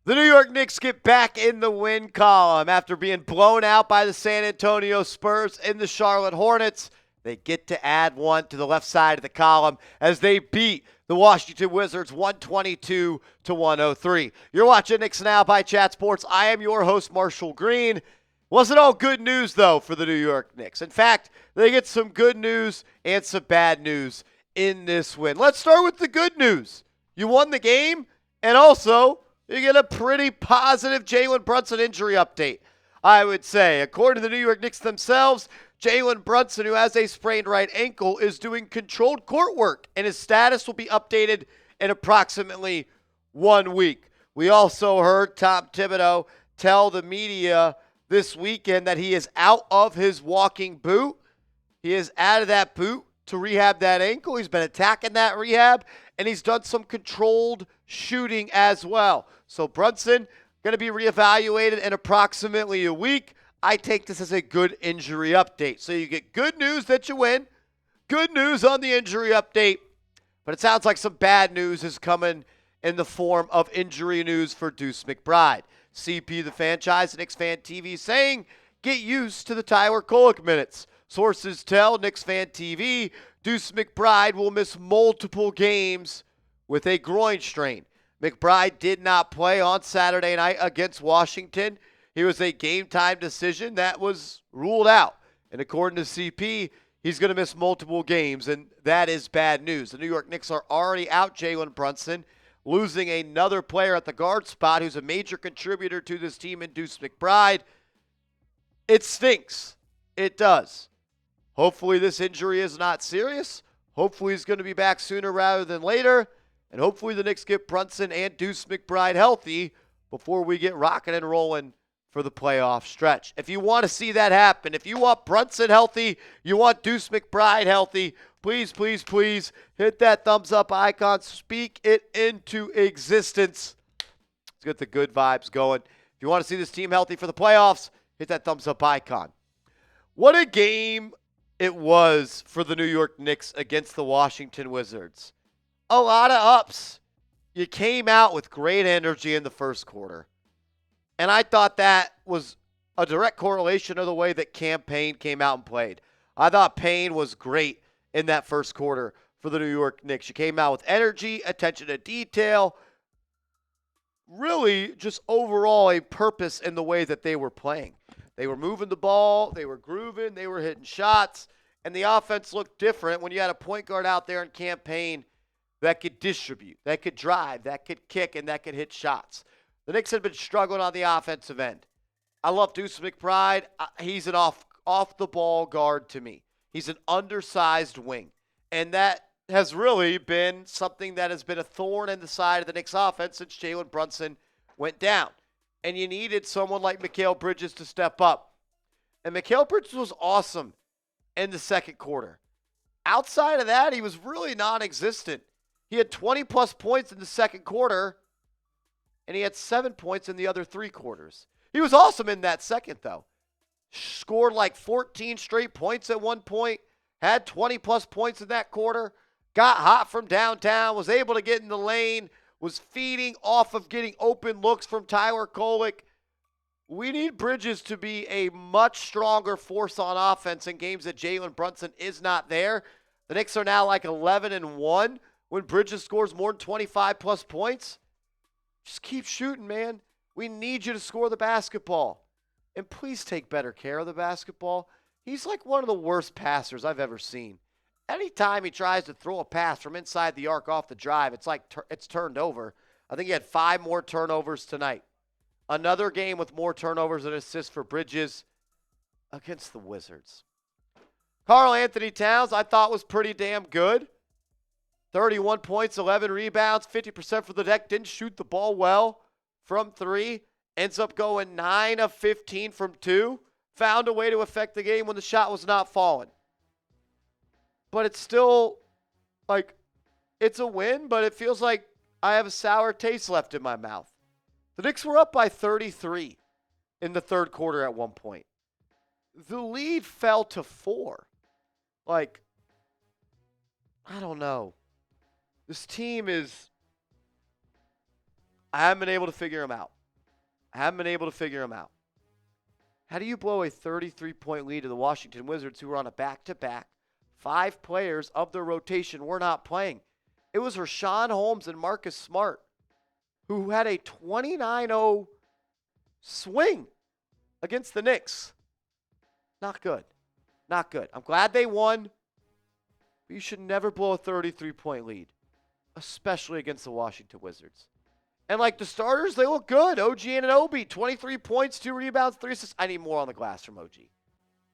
The New York Knicks get back in the win column after being blown out by the San Antonio Spurs and the Charlotte Hornets. They get to add one to the left side of the column as they beat the Washington Wizards 122 to 103. You're watching Knicks Now by Chat Sports. I am your host, Marshall Green. Wasn't all good news, though, for the New York Knicks. In fact, they get some good news and some bad news in this win. Let's start with the good news. You won the game, and also you get a pretty positive Jalen Brunson injury update, I would say. According to the New York Knicks themselves, Jalen Brunson, who has a sprained right ankle, is doing controlled court work, and his status will be updated in approximately 1 week. We also heard Tom Thibodeau tell the media this weekend that he is out of his walking boot. He is out of that boot to rehab that ankle. He's been attacking that rehab, and he's done some controlled shooting as well. So Brunson going to be reevaluated in approximately a week. I take this as a good injury update. So you get good news that you win, good news on the injury update, but it sounds like some bad news is coming in the form of injury news for Deuce McBride. CP, the Fanchise, Knicks Fan TV saying, get used to the Tyler Kolek minutes. Sources tell Knicks Fan TV Deuce McBride will miss multiple games with a groin strain. McBride did not play on Saturday night against Washington. He was a game-time decision that was ruled out. And according to CP, he's going to miss multiple games, and that is bad news. The New York Knicks are already out Jalen Brunson, losing another player at the guard spot who's a major contributor to this team in Deuce McBride. It stinks. It does. Hopefully this injury is not serious. Hopefully he's going to be back sooner rather than later. And hopefully the Knicks get Brunson and Deuce McBride healthy before we get rocking and rolling for the playoff stretch. If you want to see that happen, if you want Brunson healthy, you want Deuce McBride healthy, please, please, please hit that thumbs up icon. Speak it into existence. Let's get the good vibes going. If you want to see this team healthy for the playoffs, hit that thumbs up icon. What a game it was for the New York Knicks against the Washington Wizards. A lot of ups. You came out with great energy in the first quarter. And I thought that was a direct correlation of the way that Cam Payne came out and played. I thought Payne was great in that first quarter for the New York Knicks. You came out with energy, attention to detail, really just overall a purpose in the way that they were playing. They were moving the ball, they were grooving, they were hitting shots, and the offense looked different when you had a point guard out there in Cam Payne that could distribute, that could drive, that could kick, and that could hit shots. The Knicks had been struggling on the offensive end. I love Deuce McBride. He's an off-the-ball guard to me. He's an undersized wing, and that has really been something that has been a thorn in the side of the Knicks offense since Jalen Brunson went down. And you needed someone like Mikal Bridges to step up. And Mikal Bridges was awesome in the second quarter. Outside of that, he was really non-existent. He had 20-plus points in the second quarter, and he had 7 points in the other 3 quarters. He was awesome in that second, though. Scored like 14 straight points at one point, had 20-plus points in that quarter, got hot from downtown, was able to get in the lane, was feeding off of getting open looks from Tyler Kolek. We need Bridges to be a much stronger force on offense in games that Jalen Brunson is not there. The Knicks are now like 11-1 when Bridges scores more than 25-plus points. Just keep shooting, man. We need you to score the basketball. And please take better care of the basketball. He's like one of the worst passers I've ever seen. Anytime he tries to throw a pass from inside the arc off the drive, it's like it's turned over. I think he had 5 more turnovers tonight. Another game with more turnovers and assists for Bridges against the Wizards. Karl-Anthony Towns, I thought was pretty damn good. 31 points, 11 rebounds, 50% for the deck. Didn't shoot the ball well from 3. Ends up going 9 of 15 from 2. Found a way to affect the game when the shot was not falling. But it's still, like, it's a win, but it feels like I have a sour taste left in my mouth. The Knicks were up by 33 in the third quarter at one point. The lead fell to 4. Like, I don't know. This team is, I haven't been able to figure them out. I haven't been able to figure them out. How do you blow a 33-point lead to the Washington Wizards, who were on a back-to-back? 5 players of their rotation were not playing. It was Rashawn Holmes and Marcus Smart, who had a 29-0 swing against the Knicks. Not good. Not good. I'm glad they won, but you should never blow a 33-point lead, especially against the Washington Wizards. And like the starters, they look good. OG Anunoby, 23 points, 2 rebounds, 3 assists. I need more on the glass from OG.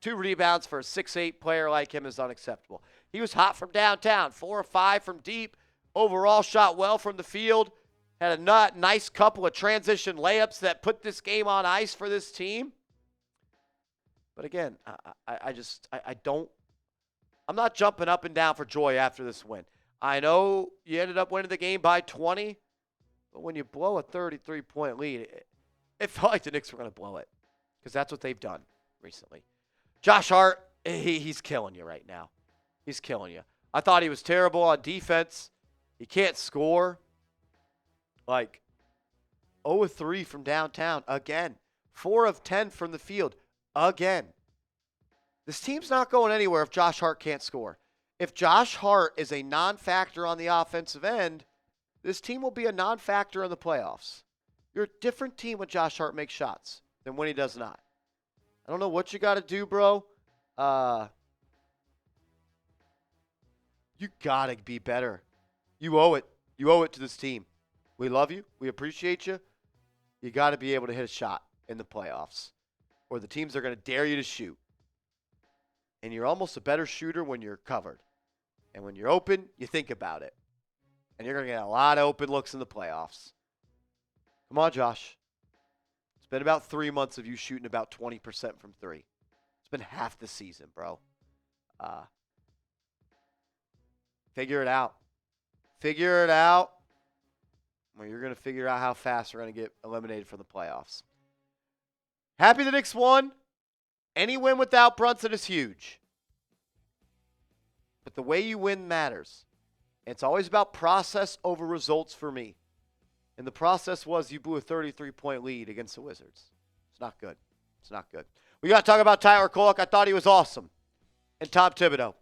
2 rebounds for a 6'8 player like him is unacceptable. He was hot from downtown, 4 or 5 from deep. Overall, shot well from the field. Had a nice couple of transition layups that put this game on ice for this team. But again, I'm not jumping up and down for joy after this win. I know you ended up winning the game by 20. But when you blow a 33-point lead, it felt like the Knicks were going to blow it, because that's what they've done recently. Josh Hart, he's killing you right now. He's killing you. I thought he was terrible on defense. He can't score. Like, 0 of 3 from downtown again. 4 of 10 from the field again. This team's not going anywhere if Josh Hart can't score. If Josh Hart is a non-factor on the offensive end, this team will be a non-factor in the playoffs. You're a different team when Josh Hart makes shots than when he does not. I don't know what you got to do, bro. You got to be better. You owe it. You owe it to this team. We love you. We appreciate you. You got to be able to hit a shot in the playoffs, or the teams are going to dare you to shoot. And you're almost a better shooter when you're covered. And when you're open, you think about it. And you're going to get a lot of open looks in the playoffs. Come on, Josh. It's been about 3 months of you shooting about 20% from 3. It's been half the season, bro. Figure it out. Figure it out. Well, you're going to figure out how fast we're going to get eliminated from the playoffs. Happy the Knicks won. Any win without Brunson is huge. But the way you win matters. It's always about process over results for me. And the process was you blew a 33-point lead against the Wizards. It's not good. It's not good. We got to talk about Tyler Kolek. I thought he was awesome. And Tom Thibodeau.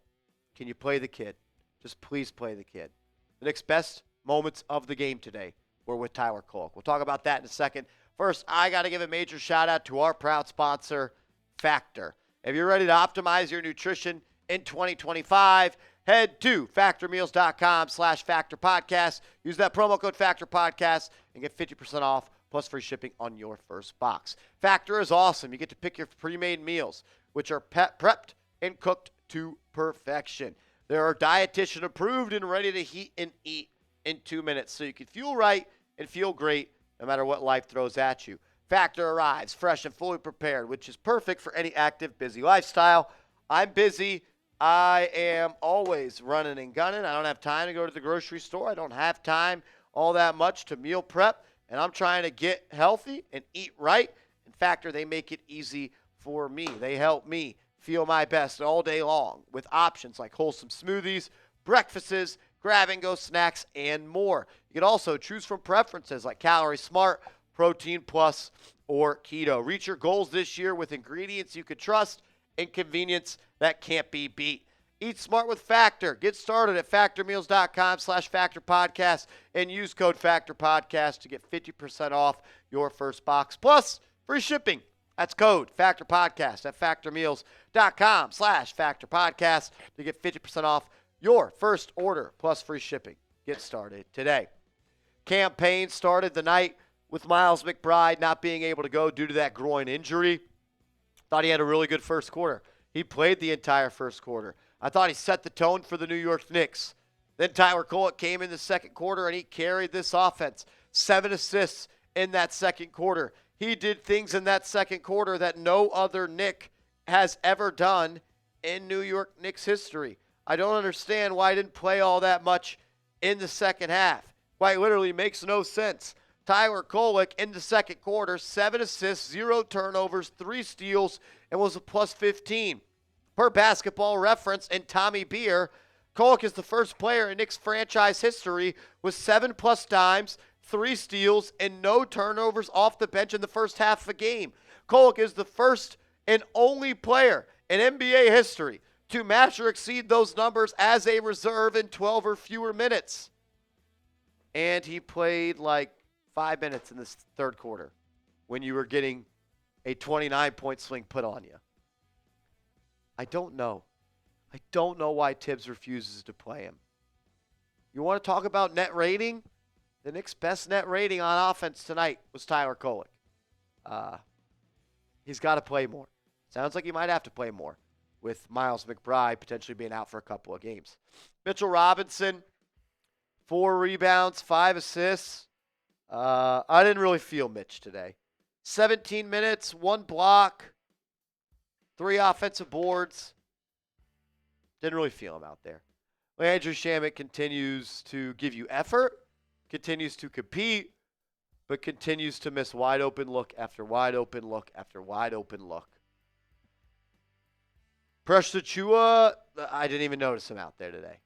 Can you play the kid? Just please play the kid. The Knicks' best moments of the game today were with Tyler Kolek. We'll talk about that in a second. First, I got to give a major shout-out to our proud sponsor, Factor. If you're ready to optimize your nutrition in 2025, head to factormeals.com/factorpodcast. Use that promo code factorpodcast and get 50% off plus free shipping on your first box. Factor is awesome. You get to pick your pre-made meals, which are prepped and cooked to perfection. They are dietitian approved and ready to heat and eat in 2 minutes, so you can feel right and feel great no matter what life throws at you. Factor arrives fresh and fully prepared, which is perfect for any active, busy lifestyle. I'm busy. I am always running and gunning. I don't have time to go to the grocery store. I don't have time all that much to meal prep, and I'm trying to get healthy and eat right. In Factor, they make it easy for me. They help me feel my best all day long with options like wholesome smoothies, breakfasts, grab-and-go snacks, and more. You can also choose from preferences like Calorie Smart, Protein Plus, or Keto. Reach your goals this year with ingredients you can trust and convenience that can't be beat. Eat smart with Factor. Get started at factormeals.com/factorpodcast and use code factorpodcast to get 50% off your first box plus free shipping. That's code factorpodcast at factormeals.com/factorpodcast to get 50% off your first order plus free shipping. Get started today. Campaign started the night with Miles McBride not being able to go due to that groin injury. Thought he had a really good first quarter. He played the entire first quarter. I thought he set the tone for the New York Knicks. Then Tyler Kolek came in the second quarter, and he carried this offense. 7 assists in that second quarter. He did things in that second quarter that no other Knick has ever done in New York Knicks history. I don't understand why he didn't play all that much in the second half. Quite literally makes no sense. Tyler Kolek in the second quarter, 7 assists, 0 turnovers, 3 steals, and was a plus 15. Per Basketball Reference and Tommy Beer, Kolek is the first player in Knicks franchise history with 7+ dimes, 3 steals, and no turnovers off the bench in the first half of a game. Kolek is the first and only player in NBA history to match or exceed those numbers as a reserve in 12 or fewer minutes. And he played like 5 minutes in this third quarter when you were getting a 29-point swing put on you. I don't know. I don't know why Tibbs refuses to play him. You want to talk about net rating? The Knicks' best net rating on offense tonight was Tyler Kolek. He's got to play more. Sounds like he might have to play more with Miles McBride potentially being out for a couple of games. Mitchell Robinson, 4 rebounds, 5 assists. I didn't really feel Mitch today. 17 minutes, 1 block, 3 offensive boards. Didn't really feel him out there. Landry Shamet continues to give you effort, continues to compete, but continues to miss wide open look after wide open look after wide open look. Precious Achiuwa, I didn't even notice him out there today,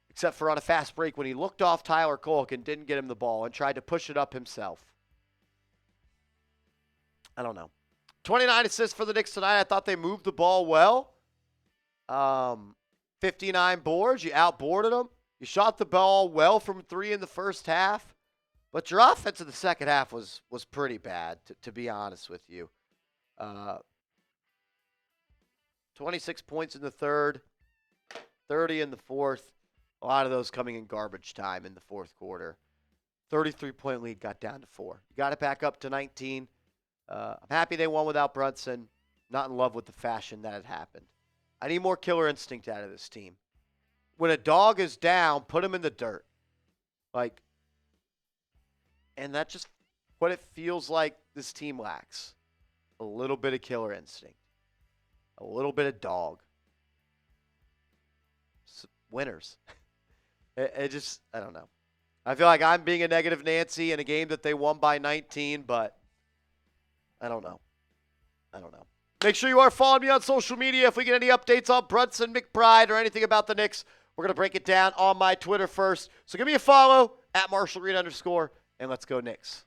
except for on a fast break when he looked off Tyler Kolek and didn't get him the ball and tried to push it up himself. I don't know. 29 assists for the Knicks tonight. I thought they moved the ball well. 59 boards. You outboarded them. You shot the ball well from 3 in the first half. But your offense in the second half was pretty bad, to be honest with you. 26 points in the third, 30 in the fourth. A lot of those coming in garbage time in the fourth quarter. 33-point lead got down to 4. You got it back up to 19. I'm happy they won without Brunson. Not in love with the fashion that had happened. I need more killer instinct out of this team. When a dog is down, put him in the dirt. And that's just what it feels like this team lacks. A little bit of killer instinct. A little bit of dog. Winners. I don't know. I feel like I'm being a negative Nancy in a game that they won by 19, but I don't know. Make sure you are following me on social media. If we get any updates on Brunson, McBride, or anything about the Knicks, we're going to break it down on my Twitter first. So give me a follow, @MarshallReed_, and let's go Knicks.